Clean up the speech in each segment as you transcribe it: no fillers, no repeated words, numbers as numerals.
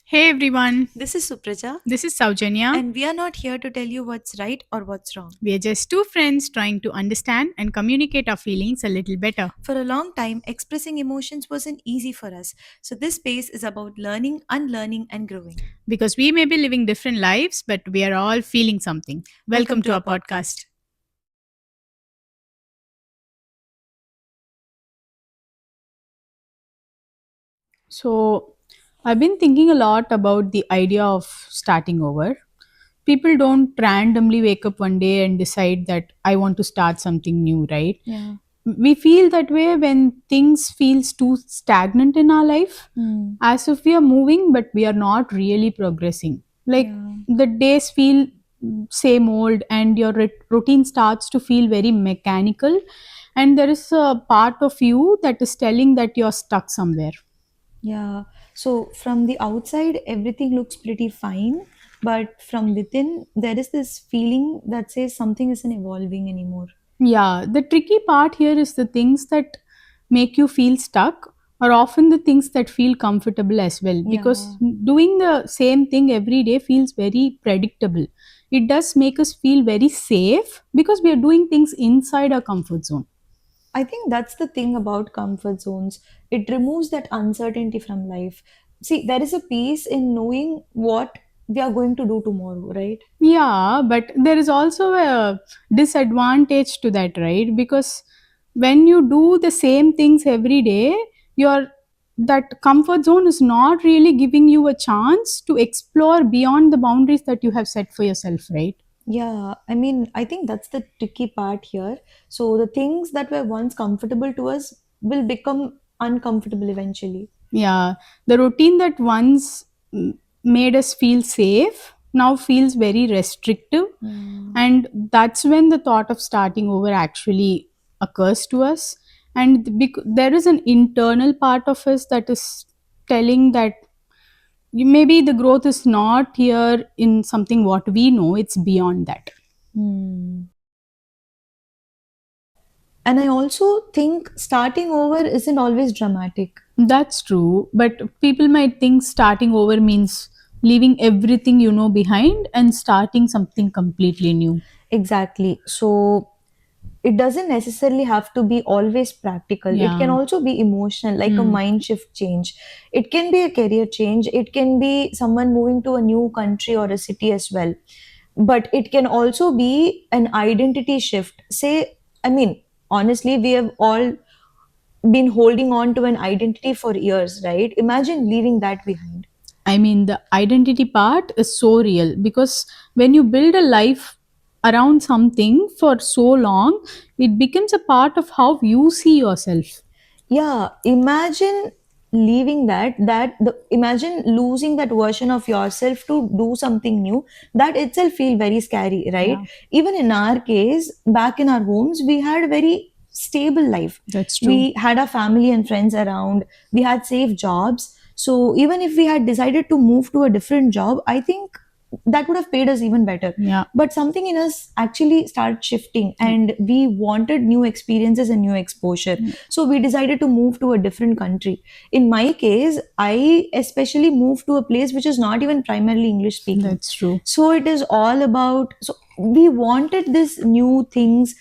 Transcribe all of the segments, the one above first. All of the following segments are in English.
Hey everyone, This is Supraja, this is Saujanya. and we are not here to tell you what's right or what's wrong. We are just two friends trying to understand and communicate our feelings a little better. For a long time, expressing emotions wasn't easy for us, so this space is about learning, unlearning, and growing. Because we may be living different lives, but we are all feeling something. Welcome Welcome to to our our podcast. podcast. So, I've been thinking a lot about the idea of starting over. People don't randomly wake up one day and decide that I want to start something new, right? Yeah. We feel that way when things feels too stagnant in our life, Hmm. as if we are moving but we are not really progressing, like Yeah. the days feel same old and your routine starts to feel very mechanical, and there is a part of you that is telling that you're stuck somewhere. Yeah. So from the outside, everything looks pretty fine, but from within, there is this feeling that says something isn't evolving anymore. Yeah, the tricky part here is the things that make you feel stuck are often the things that feel comfortable as well, because Yeah. doing the same thing every day feels very predictable. It does make us feel very safe because we are doing things inside our comfort zone. I think that's the thing about comfort zones. It removes that uncertainty from life. See, there is a peace in knowing what we are going to do tomorrow, right? Yeah, but there is also a disadvantage to that, right? Because when you do the same things every day, your that comfort zone is not really giving you a chance to explore beyond the boundaries that you have set for yourself, right? Yeah, I mean, I think that's the tricky part here. So the things that were once comfortable to us will become uncomfortable eventually. Yeah, the routine that once made us feel safe now feels very restrictive, Hmm. and that's when the thought of starting over actually occurs to us. And there is an internal part of us that is telling that maybe the growth is not here in something what we know, it's beyond that. Hmm. And I also think starting over isn't always dramatic. That's true, but people might think starting over means leaving everything you know behind and starting something completely new. Exactly. So it doesn't necessarily have to be always practical. It can Yeah. also be emotional, like a Hmm. mind shift change. It can be a career change. It can be someone moving to a new country or a city as well. But it can also be an identity shift. Say, I mean, honestly, we have all been holding on to an identity for years, right? Imagine leaving that behind. I mean, the identity part is so real because when you build a life around something for so long, it becomes a part of how you see yourself. Yeah, imagine leaving imagine losing that version of yourself to do something new. That itself feel very scary, right? Yeah, Even in our case, back in our homes, we had a very stable life. that's true. We had our family and friends around. We had safe jobs. So even if we had decided to move to a different job, I think that would have paid us even better. Yeah. But something in us actually started shifting, and we wanted new experiences and new exposure, so we decided to move to a different country. In my case, I especially moved to a place which is not even primarily English speaking. That's true. So it is all about, so we wanted this new things,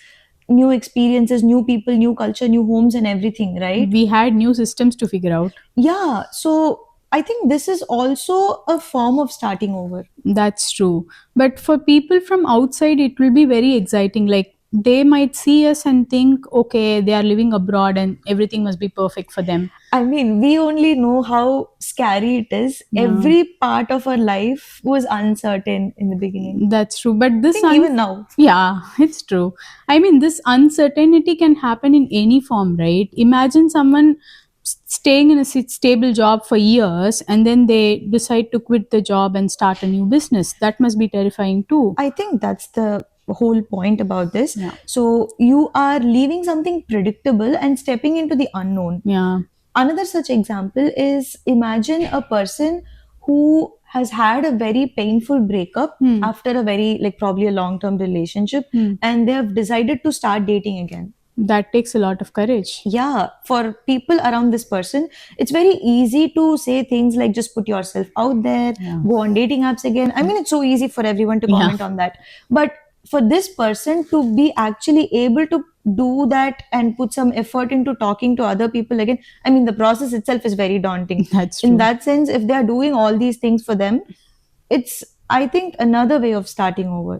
new experiences, new people, new culture, new homes and everything, right? We had new systems to figure out. Yeah, so I think this is also a form of starting over. That's true. But for people from outside, it will be very exciting. Like they might see us and think, okay, they are living abroad and everything must be perfect for them. I mean, we only know how scary it is. Yeah, Every part of our life was uncertain in the beginning. that's true. But I think even now. yeah, it's true. I mean, this uncertainty can happen in any form, right? Imagine someone staying in a stable job for years and then they decide to quit the job and start a new business. That must be terrifying too. I think that's the whole point about this. Yeah, So you are leaving something predictable and stepping into the unknown. yeah. Another such example is, imagine a person who has had a very painful breakup Hmm. after a very, like, probably a long term relationship, Hmm. and they have decided to start dating again. That takes a lot of courage. Yeah, for people around this person, it's very easy to say things like just put yourself out there, Yeah. go on dating apps again. I mean, it's so easy for everyone to Yeah. comment on that. But for this person to be actually able to do that and put some effort into talking to other people again, I mean, the process itself is very daunting. That's In true. that sense, if they are doing all these things for them, it's, I think, another way of starting over.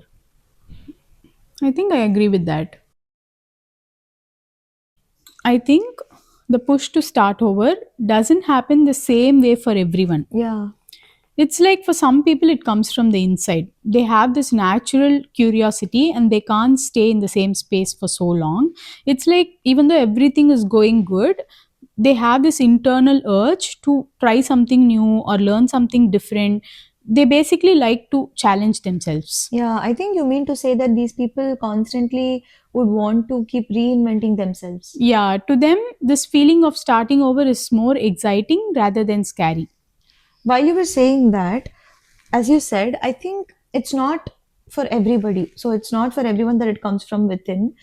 I think I agree with that. I think the push to start over doesn't happen the same way for everyone. Yeah. It's like for some people, it comes from the inside. They have this natural curiosity and they can't stay in the same space for so long. It's like even though everything is going good, they have this internal urge to try something new or learn something different. They basically like to challenge themselves. Yeah, I think you mean to say that these people constantly would want to keep reinventing themselves. Yeah, to them, this feeling of starting over is more exciting rather than scary. While you were saying that, as you said, I think it's not for everybody. So it's not for everyone that it comes from within.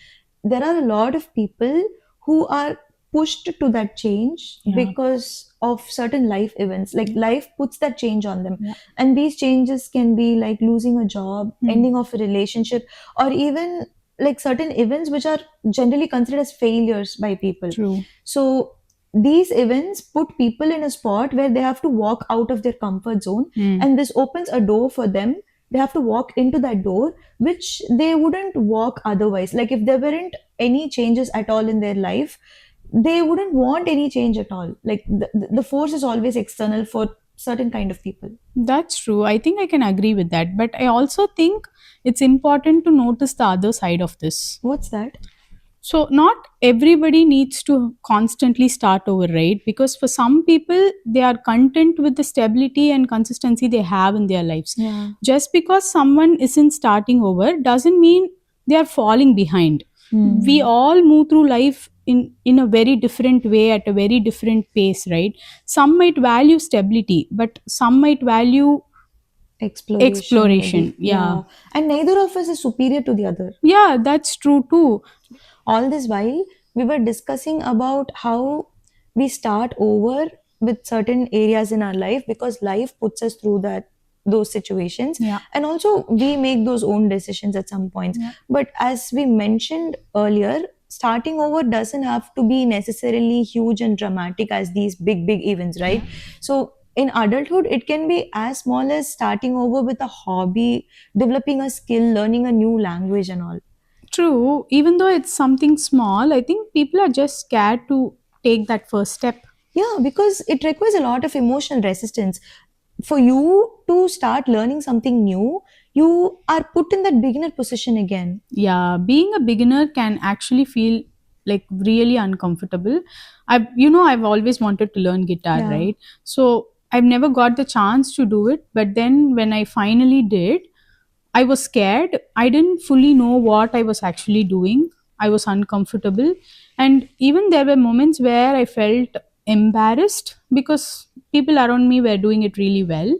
There are a lot of people who are pushed to that change Yeah. because of certain life events. Like Yeah. life puts that change on them. Yeah. And these changes can be like losing a job, Hmm. ending of a relationship, or even like certain events which are generally considered as failures by people. True. So these events put people in a spot where they have to walk out of their comfort zone, Hmm. and this opens a door for them. They have to walk into that door which they wouldn't walk otherwise. Like if there weren't any changes at all in their life, they wouldn't want any change at all. Like the force is always external for certain kind of people. That's true. I think I can agree with that. But I also think it's important to notice the other side of this. What's that? So, not everybody needs to constantly start over, right? Because for some people, they are content with the stability and consistency they have in their lives. Yeah. Just because someone isn't starting over doesn't mean they are falling behind. We Hmm. all move through life in a very different way at a very different pace, right? Some might value stability, but some might value Exploration, exploration. maybe. Yeah. Yeah. And neither of us is superior to the other. Yeah, that's true too. All this while we were discussing about how we start over with certain areas in our life because life puts us through that those situations, Yeah. and also we make those own decisions at some points. Yeah. But as we mentioned earlier, starting over doesn't have to be necessarily huge and dramatic as these big events, right? So in adulthood it can be as small as starting over with a hobby, developing a skill, learning a new language and all. True, even though it's something small, I think people are just scared to take that first step. Yeah, because it requires a lot of emotional resistance. For you to start learning something new, you are put in that beginner position again. Yeah, being a beginner can actually feel like really uncomfortable. I've always wanted to learn guitar, Yeah. right? So I've never got the chance to do it, but then when I finally did, I was scared. I didn't fully know what I was actually doing. I was uncomfortable. And even there were moments where I felt embarrassed because people around me were doing it really well.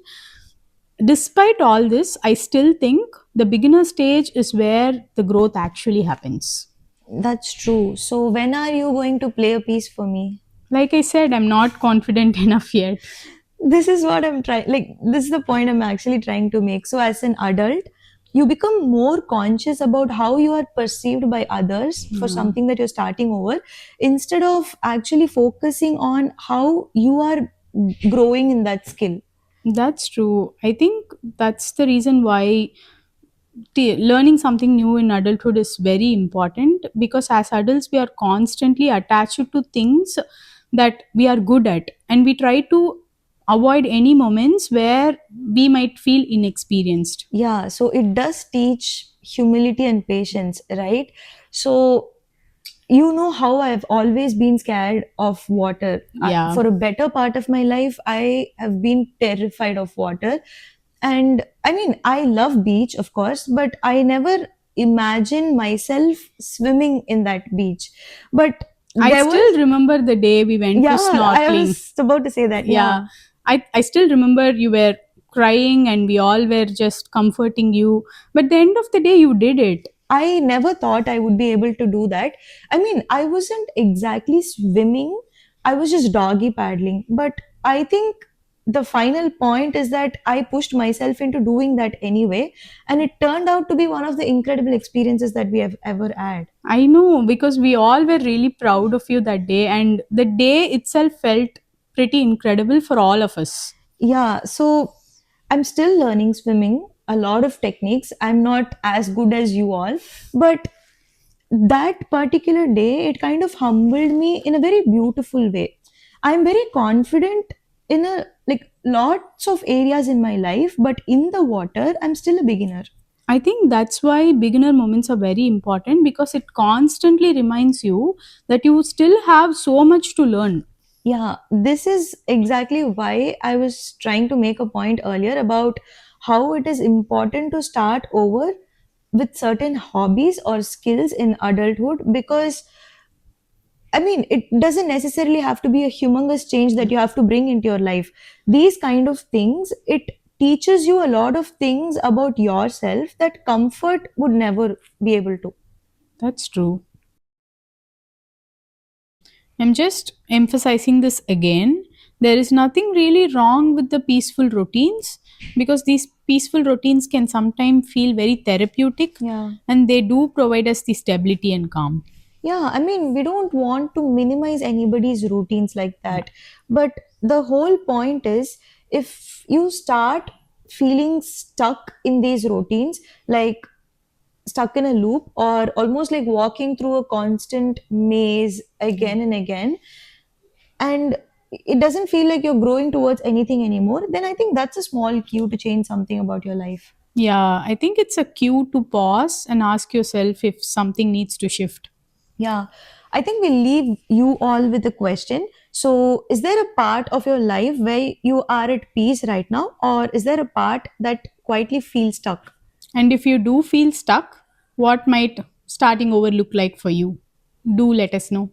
Despite all this, I still think the beginner stage is where the growth actually happens. That's true. So when are you going to play a piece for me? Like I said, I'm not confident enough yet. This is what I'm trying, like this is the point I'm actually trying to make. So as an adult, you become more conscious about how you are perceived by others for Yeah. something that you're starting over, instead of actually focusing on how you are growing in that skill. That's true. I think that's the reason why learning something new in adulthood is very important, because as adults we are constantly attached to things that we are good at, and we try to avoid any moments where we might feel inexperienced. Yeah, so it does teach humility and patience, right? So you know how I've always been scared of water. Yeah. For a better part of my life, I have been terrified of water. And I mean, I love beach, of course, but I never imagine myself swimming in that beach. But I there still was, remember the day we went to yeah, I snorkeling. was about to say that, Yeah. yeah. I still remember you were crying and we all were just comforting you. But at the end of the day, you did it. I never thought I would be able to do that. I mean, I wasn't exactly swimming, I was just doggy paddling. But I think the final point is that I pushed myself into doing that anyway, and it turned out to be one of the incredible experiences that we have ever had. I know, because we all were really proud of you that day, and the day itself felt pretty incredible for all of us. Yeah, so I'm still learning swimming, a lot of techniques. I'm not as good as you all, but that particular day, it kind of humbled me in a very beautiful way. I'm very confident in a like lots of areas in my life, but in the water, I'm still a beginner. I think that's why beginner moments are very important, because it constantly reminds you that you still have so much to learn. Yeah, this is exactly why I was trying to make a point earlier about how it is important to start over with certain hobbies or skills in adulthood, because I mean, it doesn't necessarily have to be a humongous change that you have to bring into your life. These kind of things, it teaches you a lot of things about yourself that comfort would never be able to. That's true. I'm just emphasizing this again. There is nothing really wrong with the peaceful routines, because these peaceful routines can sometimes feel very therapeutic, Yeah. and they do provide us the stability and calm. Yeah, I mean, we don't want to minimize anybody's routines like that. But the whole point is if you start feeling stuck in these routines, like stuck in a loop or almost like walking through a constant maze again and again, and it doesn't feel like you're growing towards anything anymore, then I think that's a small cue to change something about your life. Yeah, I think it's a cue to pause and ask yourself if something needs to shift. Yeah, I think we'll leave you all with a question. So, is there a part of your life where you are at peace right now, or is there a part that quietly feels stuck? And if you do feel stuck, what might starting over look like for you? Do let us know.